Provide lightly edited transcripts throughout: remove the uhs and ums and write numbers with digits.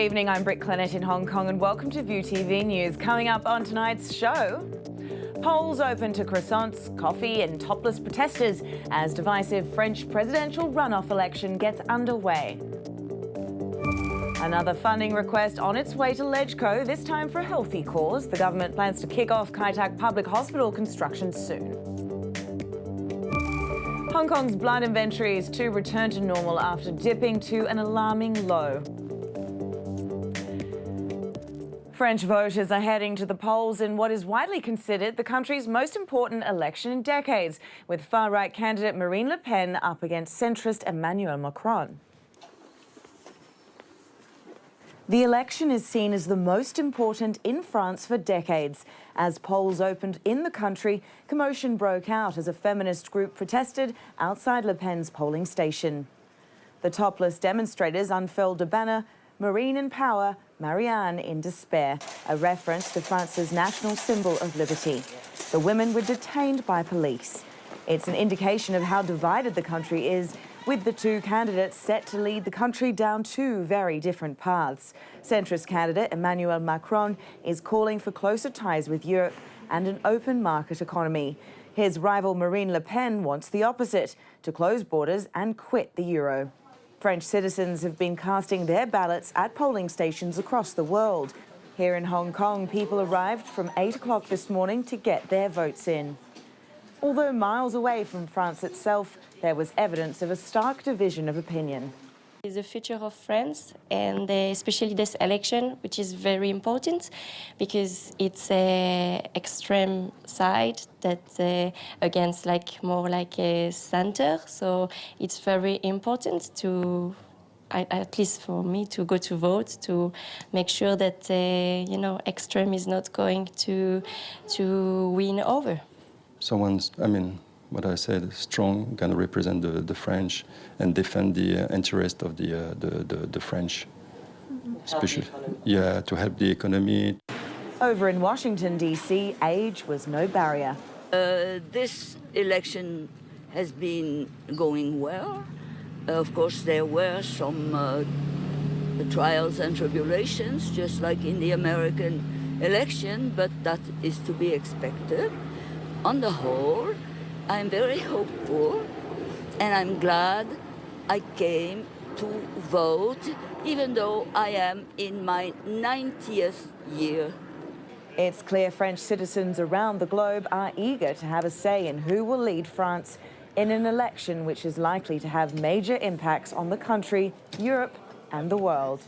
evening, I'm Britt Clennett in Hong Kong and welcome to ViuTV News. Coming up on tonight's show, polls open to croissants, coffee and topless protesters as divisive French presidential runoff election gets underway. Another funding request on its way to LegCo, this time for a healthy cause. The government plans to kick off Kai Tak Public Hospital construction soon. Hong Kong's blood inventory is to return to normal after dipping to an alarming low. French voters are heading to the polls in what is widely considered the country's most important election in decades, with far-right candidate Marine Le Pen up against centrist Emmanuel Macron. The election is seen as the most important in France for decades. As polls opened in the country, commotion broke out as a feminist group protested outside Le Pen's polling station. The topless demonstrators unfurled a banner, "Marine in power, Marianne in despair," a reference to France's national symbol of liberty. The women were detained by police. It's an indication of how divided the country is, with the two candidates set to lead the country down two very different paths. Centrist candidate Emmanuel Macron is calling for closer ties with Europe and an open market economy. His rival Marine Le Pen wants the opposite, to close borders and quit the euro. French citizens have been casting their ballots at polling stations across the world. Here in Hong Kong, people arrived from 8 o'clock this morning to get their votes in. Although miles away from France itself, there was evidence of a stark division of opinion. It's the future of France, and especially this election, which is very important because it's an extreme side that's against more like a center. So it's very important to, at least for me, to go to vote to make sure that extreme is not going to win over. What I said, strong, can represent the French and defend the interest of the French, especially, to help the economy. Over in Washington, D.C., age was no barrier. This election has been going well. Of course, there were some trials and tribulations, just like in the American election, but that is to be expected. On the whole, I'm very hopeful, and I'm glad I came to vote, even though I am in my 90th year. It's clear French citizens around the globe are eager to have a say in who will lead France in an election which is likely to have major impacts on the country, Europe, and the world.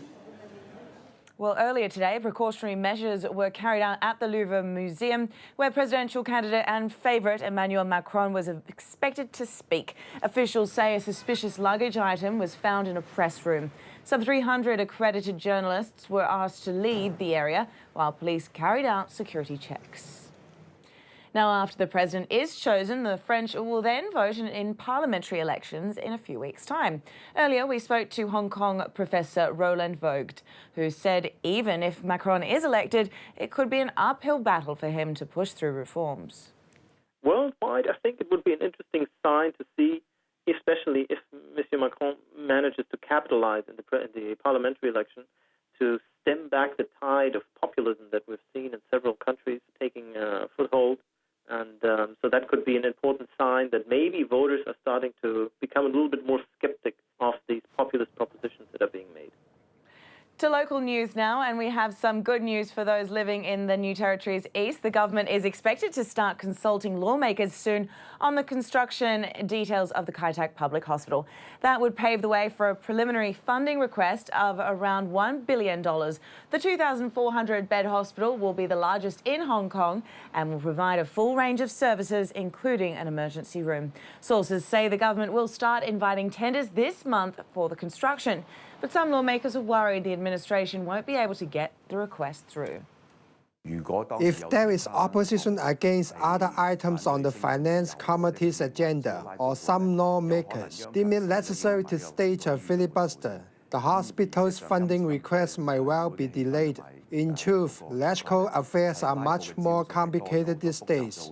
Well, earlier today, precautionary measures were carried out at the Louvre Museum, where presidential candidate and favourite Emmanuel Macron was expected to speak. Officials say a suspicious luggage item was found in a press room. Some 300 accredited journalists were asked to leave the area, while police carried out security checks. Now, after the president is chosen, the French will then vote in parliamentary elections in a few weeks' time. Earlier, we spoke to Hong Kong Professor Roland Vogt, who said even if Macron is elected, it could be an uphill battle for him to push through reforms. Worldwide, I think it would be an interesting sign to see, especially if Monsieur Macron manages to capitalize in the parliamentary election, to stem back the tide of populism that we've seen in several countries taking foothold. And so that could be an important sign that maybe voters are starting to become a little bit more skeptic of these populist propositions that are being made. To local news now, and we have some good news for those living in the New Territories East. The government is expected to start consulting lawmakers soon on the construction details of the Kai Tak Public Hospital. That would pave the way for a preliminary funding request of around $1 billion. The 2,400-bed hospital will be the largest in Hong Kong and will provide a full range of services, including an emergency room. Sources say the government will start inviting tenders this month for the construction. But some lawmakers are worried the administration won't be able to get the request through. If there is opposition against other items on the Finance Committee's agenda or some lawmakers deem it necessary to stage a filibuster, the hospital's funding request might well be delayed. In truth, LegCo affairs are much more complicated these days.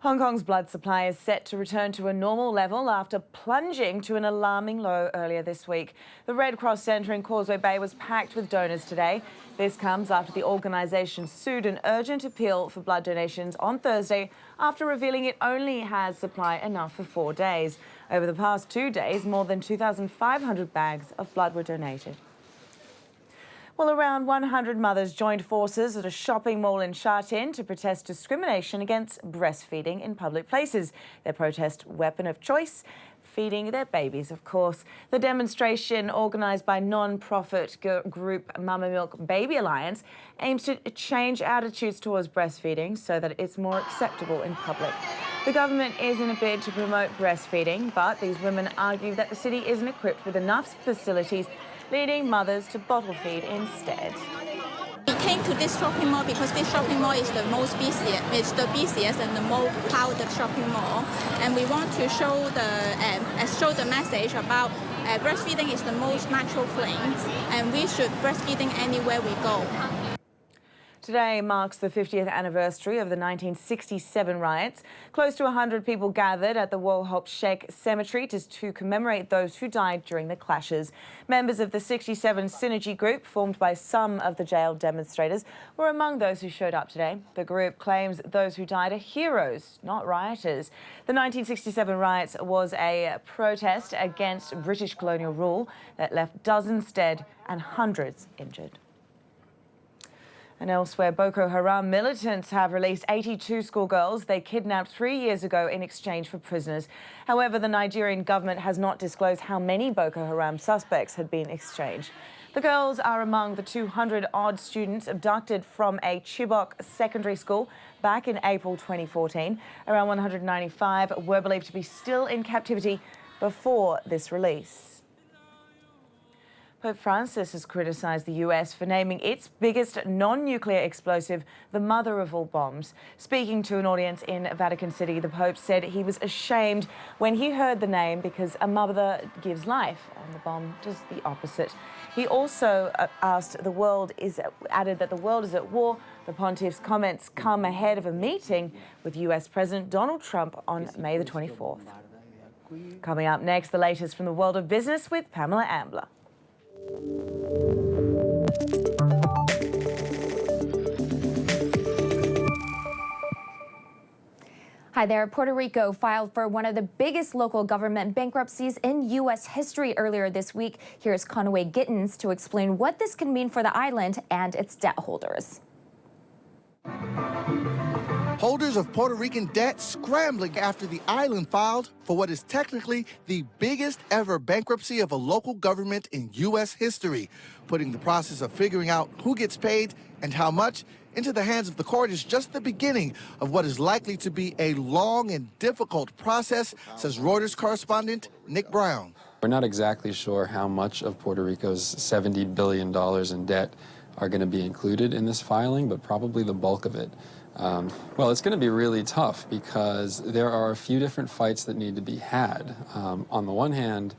Hong Kong's blood supply is set to return to a normal level after plunging to an alarming low earlier this week. The Red Cross Centre in Causeway Bay was packed with donors today. This comes after the organisation sued an urgent appeal for blood donations on Thursday after revealing it only has supply enough for 4 days. Over the past 2 days, more than 2,500 bags of blood were donated. Well, around 100 mothers joined forces at a shopping mall in Sha Tin to protest discrimination against breastfeeding in public places. Their protest weapon of choice, feeding their babies, of course. The demonstration, organised by non-profit group Mama Milk Baby Alliance, aims to change attitudes towards breastfeeding so that it's more acceptable in public. The government is in a bid to promote breastfeeding, but these women argue that the city isn't equipped with enough facilities, leading mothers to bottle feed instead. We came to this shopping mall because this shopping mall is the most busiest, it's the busiest and the most crowded shopping mall, and we want to show the message about breastfeeding is the most natural thing, and we should breastfeeding anywhere we go. Today marks the 50th anniversary of the 1967 riots. Close to 100 people gathered at the Wo Hop Sheikh Cemetery to commemorate those who died during the clashes. Members of the 67 Synergy group, formed by some of the jailed demonstrators, were among those who showed up today. The group claims those who died are heroes, not rioters. The 1967 riots was a protest against British colonial rule that left dozens dead and hundreds injured. And elsewhere, Boko Haram militants have released 82 schoolgirls they kidnapped 3 years ago in exchange for prisoners. However, the Nigerian government has not disclosed how many Boko Haram suspects had been exchanged. The girls are among the 200-odd students abducted from a Chibok secondary school back in April 2014. Around 195 were believed to be still in captivity before this release. Pope Francis has criticised the US for naming its biggest non-nuclear explosive the mother of all bombs. Speaking to an audience in Vatican City, the Pope said he was ashamed when he heard the name because a mother gives life and the bomb does the opposite. He also added that the world is at war. The pontiff's comments come ahead of a meeting with US President Donald Trump on May the 24th. Coming up next, the latest from the world of business with Pamela Ambler. Hi there. Puerto Rico filed for one of the biggest local government bankruptcies in U.S. history earlier this week. Here's Conway Gittins to explain what this can mean for the island and its debt holders. Holders of Puerto Rican debt scrambling after the island filed for what is technically the biggest ever bankruptcy of a local government in U.S. history. Putting the process of figuring out who gets paid and how much into the hands of the court is just the beginning of what is likely to be a long and difficult process, says Reuters correspondent Nick Brown. We're not exactly sure how much of Puerto Rico's $70 billion in debt are going to be included in this filing, but probably the bulk of it. Well, it's going to be really tough because there are a few different fights that need to be had. On the one hand,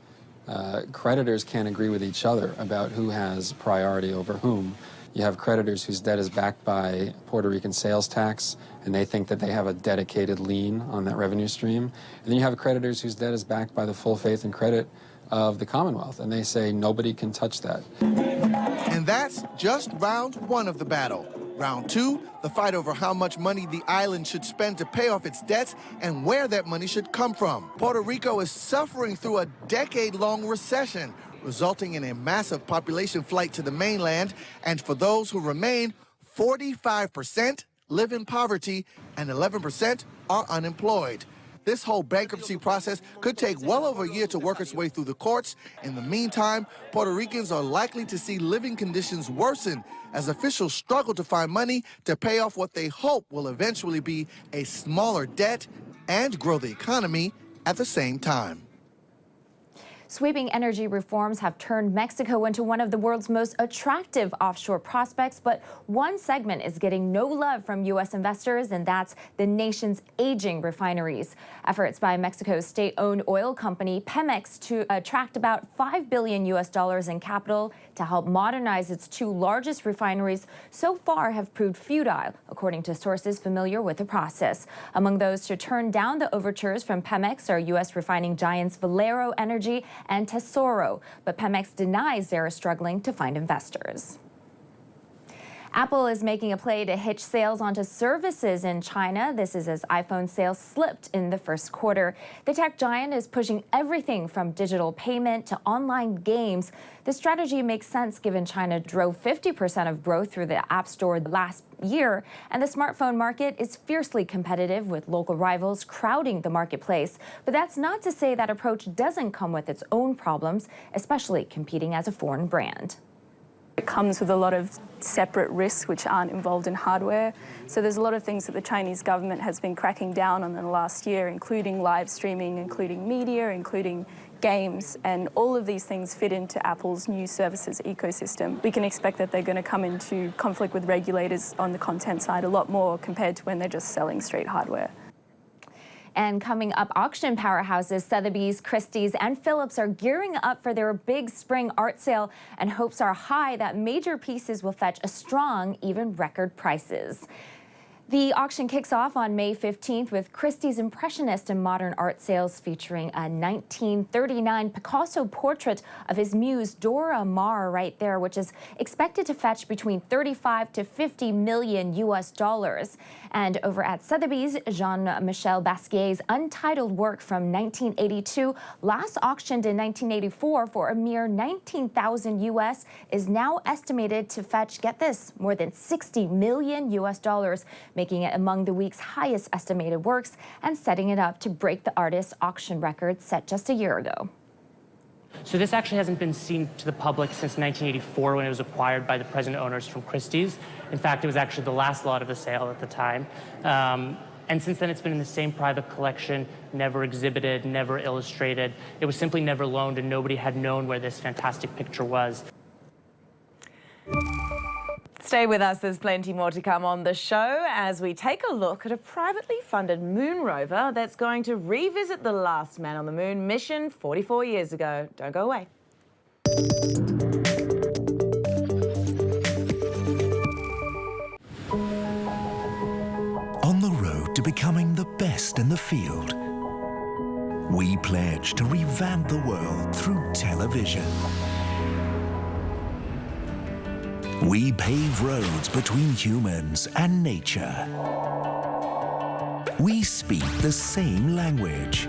creditors can't agree with each other about who has priority over whom. You have creditors whose debt is backed by Puerto Rican sales tax, and they think that they have a dedicated lien on that revenue stream. And then you have creditors whose debt is backed by the full faith and credit of the Commonwealth, and they say nobody can touch that. And that's just round one of the battle. Round two, the fight over how much money the island should spend to pay off its debts and where that money should come from. Puerto Rico is suffering through a decade-long recession, resulting in a massive population flight to the mainland. And for those who remain, 45% live in poverty and 11% are unemployed. This whole bankruptcy process could take well over a year to work its way through the courts. In the meantime, Puerto Ricans are likely to see living conditions worsen as officials struggle to find money to pay off what they hope will eventually be a smaller debt and grow the economy at the same time. Sweeping energy reforms have turned Mexico into one of the world's most attractive offshore prospects, but one segment is getting no love from U.S. investors, and that's the nation's aging refineries. Efforts by Mexico's state-owned oil company Pemex to attract about $5 billion in capital to help modernize its two largest refineries so far have proved futile, according to sources familiar with the process. Among those to turn down the overtures from Pemex are U.S. refining giants Valero Energy and Tesoro, but Pemex denies they are struggling to find investors. Apple is making a play to hitch sales onto services in China. This is as iPhone sales slipped in the first quarter. The tech giant is pushing everything from digital payment to online games. The strategy makes sense given China drove 50% of growth through the App Store last year, and the smartphone market is fiercely competitive with local rivals crowding the marketplace. But that's not to say that approach doesn't come with its own problems, especially competing as a foreign brand. It comes with a lot of separate risks which aren't involved in hardware. So there's a lot of things that the Chinese government has been cracking down on in the last year, including live streaming, including media, including games, and all of these things fit into Apple's new services ecosystem. We can expect that they're going to come into conflict with regulators on the content side a lot more compared to when they're just selling straight hardware. And coming up, auction powerhouses Sotheby's, Christie's, and Phillips are gearing up for their big spring art sale, and hopes are high that major pieces will fetch a strong, even record prices. The auction kicks off on May 15th with Christie's Impressionist and Modern Art sales featuring a 1939 Picasso portrait of his muse Dora Maar right there, which is expected to fetch between 35 to 50 million US dollars. And over at Sotheby's, Jean-Michel Basquiat's untitled work from 1982, last auctioned in 1984 for a mere 19,000 US, is now estimated to fetch, get this, more than 60 million US dollars, making it among the week's highest estimated works and setting it up to break the artist's auction record set just a year ago. So this actually hasn't been seen to the public since 1984 when it was acquired by the present owners from Christie's. In fact, it was actually the last lot of the sale at the time. And since then, it's been in the same private collection, never exhibited, never illustrated. It was simply never loaned, and nobody had known where this fantastic picture was. Stay with us, there's plenty more to come on the show as we take a look at a privately funded moon rover that's going to revisit the last man on the moon mission 44 years ago. Don't go away. On the road to becoming the best in the field, we pledge to revamp the world through television. We pave roads between humans and nature. We speak the same language.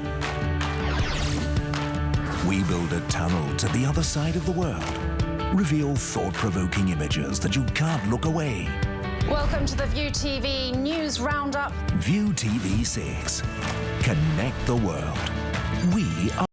We build a tunnel to the other side of the world, reveal thought-provoking images that you can't look away. Welcome to the ViuTV News Roundup. ViuTV6. Connect the world. We are